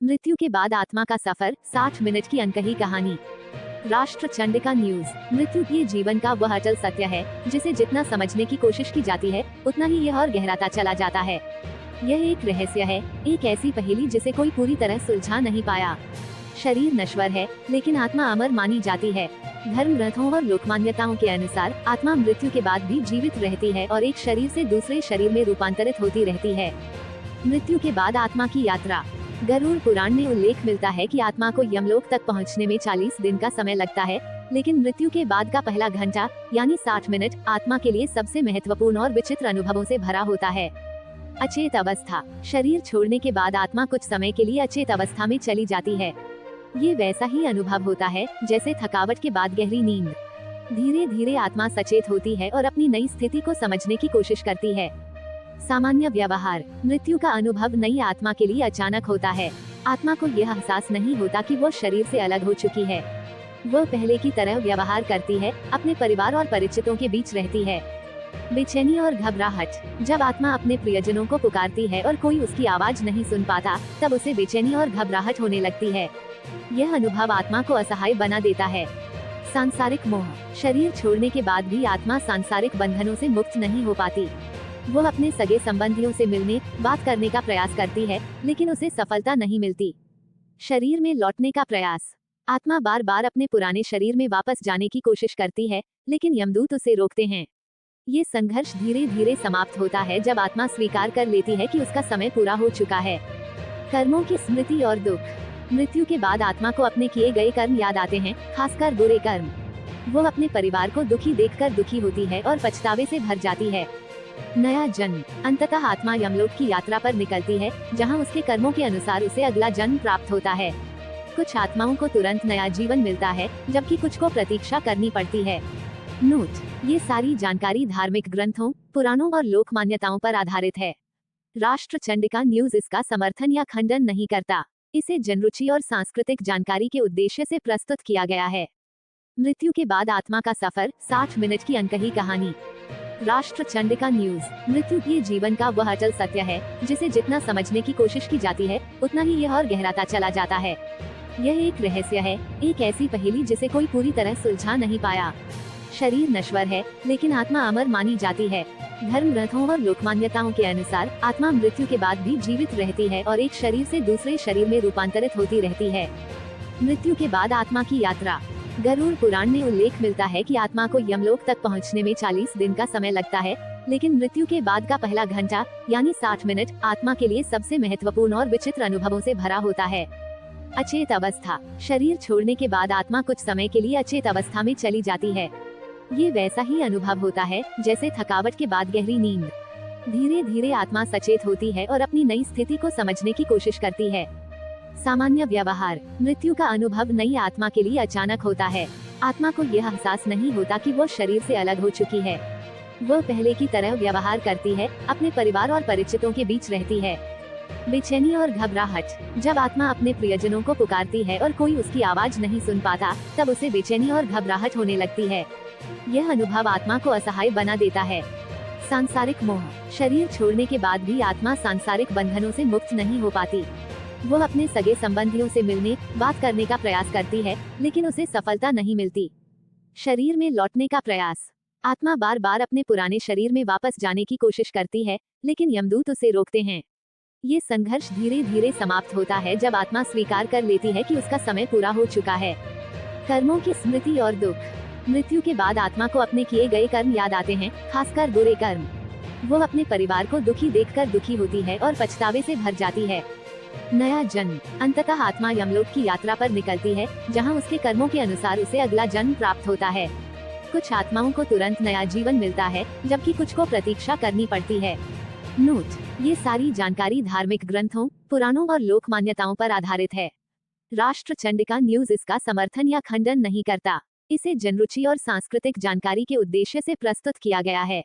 मृत्यु के बाद आत्मा का सफर, 60 मिनट की अनकही कहानी। राष्ट्र चंडिका न्यूज। मृत्यु ये जीवन का वह अचल सत्य है जिसे जितना समझने की कोशिश की जाती है उतना ही यह और गहराता चला जाता है। यह एक रहस्य है, एक ऐसी पहेली जिसे कोई पूरी तरह सुलझा नहीं पाया। शरीर नश्वर है लेकिन आत्मा अमर मानी जाती है। धर्म ग्रंथों और लोकमान्यताओं के अनुसार आत्मा मृत्यु के बाद भी जीवित रहती है और एक शरीर से दूसरे शरीर में रूपांतरित होती रहती है। मृत्यु के बाद आत्मा की यात्रा। गरुड़ पुराण में उल्लेख मिलता है कि आत्मा को यमलोक तक पहुंचने में 40 दिन का समय लगता है, लेकिन मृत्यु के बाद का पहला घंटा यानी 60 मिनट आत्मा के लिए सबसे महत्वपूर्ण और विचित्र अनुभवों से भरा होता है। अचेत अवस्था। शरीर छोड़ने के बाद आत्मा कुछ समय के लिए अचेत अवस्था में चली जाती है। ये वैसा ही अनुभव होता है जैसे थकावट के बाद गहरी नींद। धीरे धीरे आत्मा सचेत होती है और अपनी नई स्थिति को समझने की कोशिश करती है। सामान्य व्यवहार। मृत्यु का अनुभव नई आत्मा के लिए अचानक होता है। आत्मा को यह एहसास नहीं होता कि वो शरीर से अलग हो चुकी है। वह पहले की तरह व्यवहार करती है, अपने परिवार और परिचितों के बीच रहती है। बेचैनी और घबराहट। जब आत्मा अपने प्रियजनों को पुकारती है और कोई उसकी आवाज नहीं सुन पाता, तब उसे बेचैनी और घबराहट होने लगती है। यह अनुभव आत्मा को असहाय बना देता है। सांसारिक मोह। शरीर छोड़ने के बाद भी आत्मा सांसारिक बंधनों से मुक्त नहीं हो पाती। वो अपने सगे संबंधियों से मिलने, बात करने का प्रयास करती है, लेकिन उसे सफलता नहीं मिलती। शरीर में लौटने का प्रयास। आत्मा बार बार अपने पुराने शरीर में वापस जाने की कोशिश करती है, लेकिन यमदूत उसे रोकते हैं। ये संघर्ष धीरे धीरे समाप्त होता है जब आत्मा स्वीकार कर लेती है कि उसका समय पूरा हो चुका है। कर्मों की स्मृति और दुख। मृत्यु के बाद आत्मा को अपने किए गए कर्म याद आते हैं, खासकर बुरे कर्म। वो अपने परिवार को दुखी देखकर दुखी होती है और पछतावे से भर जाती है। नया जन्म। अंततः आत्मा यमलोक की यात्रा पर निकलती है, जहां उसके कर्मों के अनुसार उसे अगला जन्म प्राप्त होता है। कुछ आत्माओं को तुरंत नया जीवन मिलता है, जबकि कुछ को प्रतीक्षा करनी पड़ती है। नोट: ये सारी जानकारी धार्मिक ग्रंथों, पुराणों और लोक मान्यताओं पर आधारित है। राष्ट्र चंडिका न्यूज इसका समर्थन या खंडन नहीं करता। इसे जनरुचि और सांस्कृतिक जानकारी के उद्देश्य से प्रस्तुत किया गया है। मृत्यु के बाद आत्मा का सफर, 60 मिनट की अनकही कहानी। राष्ट्र चंडिका न्यूज। मृत्यु ये जीवन का वह अचल सत्य है जिसे जितना समझने की कोशिश की जाती है उतना ही यह और गहराता चला जाता है। यह एक रहस्य है, एक ऐसी पहेली जिसे कोई पूरी तरह सुलझा नहीं पाया। शरीर नश्वर है लेकिन आत्मा अमर मानी जाती है। धर्म ग्रंथों और लोकमान्यताओं के अनुसार आत्मा मृत्यु के बाद भी जीवित रहती है और एक शरीर से दूसरे शरीर में रूपांतरित होती रहती है। मृत्यु के बाद आत्मा की यात्रा। गरुड़ पुराण में उल्लेख मिलता है कि आत्मा को यमलोक तक पहुंचने में 40 दिन का समय लगता है, लेकिन मृत्यु के बाद का पहला घंटा यानी 60 मिनट आत्मा के लिए सबसे महत्वपूर्ण और विचित्र अनुभवों से भरा होता है। अचेत अवस्था। शरीर छोड़ने के बाद आत्मा कुछ समय के लिए अचेत अवस्था में चली जाती है। ये वैसा ही अनुभव होता है जैसे थकावट के बाद गहरी नींद। धीरे धीरे आत्मा सचेत होती है और अपनी नई स्थिति को समझने की कोशिश करती है। सामान्य व्यवहार। मृत्यु का अनुभव नई आत्मा के लिए अचानक होता है। आत्मा को यह एहसास नहीं होता कि वो शरीर से अलग हो चुकी है। वह पहले की तरह व्यवहार करती है, अपने परिवार और परिचितों के बीच रहती है। बेचैनी और घबराहट। जब आत्मा अपने प्रियजनों को पुकारती है और कोई उसकी आवाज नहीं सुन पाता, तब उसे बेचैनी और घबराहट होने लगती है। यह अनुभव आत्मा को असहाय बना देता है। सांसारिक मोह। शरीर छोड़ने के बाद भी आत्मा सांसारिक बंधनों से मुक्त नहीं हो पाती। वह अपने सगे संबंधियों से मिलने, बात करने का प्रयास करती है, लेकिन उसे सफलता नहीं मिलती। शरीर में लौटने का प्रयास। आत्मा बार बार अपने पुराने शरीर में वापस जाने की कोशिश करती है, लेकिन यमदूत उसे रोकते हैं। ये संघर्ष धीरे धीरे समाप्त होता है जब आत्मा स्वीकार कर लेती है कि उसका समय पूरा हो चुका है। कर्मों की स्मृति और दुख। मृत्यु के बाद आत्मा को अपने किए गए कर्म याद आते हैं, खासकर बुरे कर्म। वह अपने परिवार को दुखी देखकर दुखी होती है और पछतावे से भर जाती है। नया जन्म। अंततः आत्मा यमलोक की यात्रा पर निकलती है, जहां उसके कर्मों के अनुसार उसे अगला जन्म प्राप्त होता है। कुछ आत्माओं को तुरंत नया जीवन मिलता है, जबकि कुछ को प्रतीक्षा करनी पड़ती है। नोट: ये सारी जानकारी धार्मिक ग्रंथों, पुराणों और लोक मान्यताओं पर आधारित है। राष्ट्र चंडिका न्यूज इसका समर्थन या खंडन नहीं करता। इसे जनरुचि और सांस्कृतिक जानकारी के उद्देश्य से प्रस्तुत किया गया है।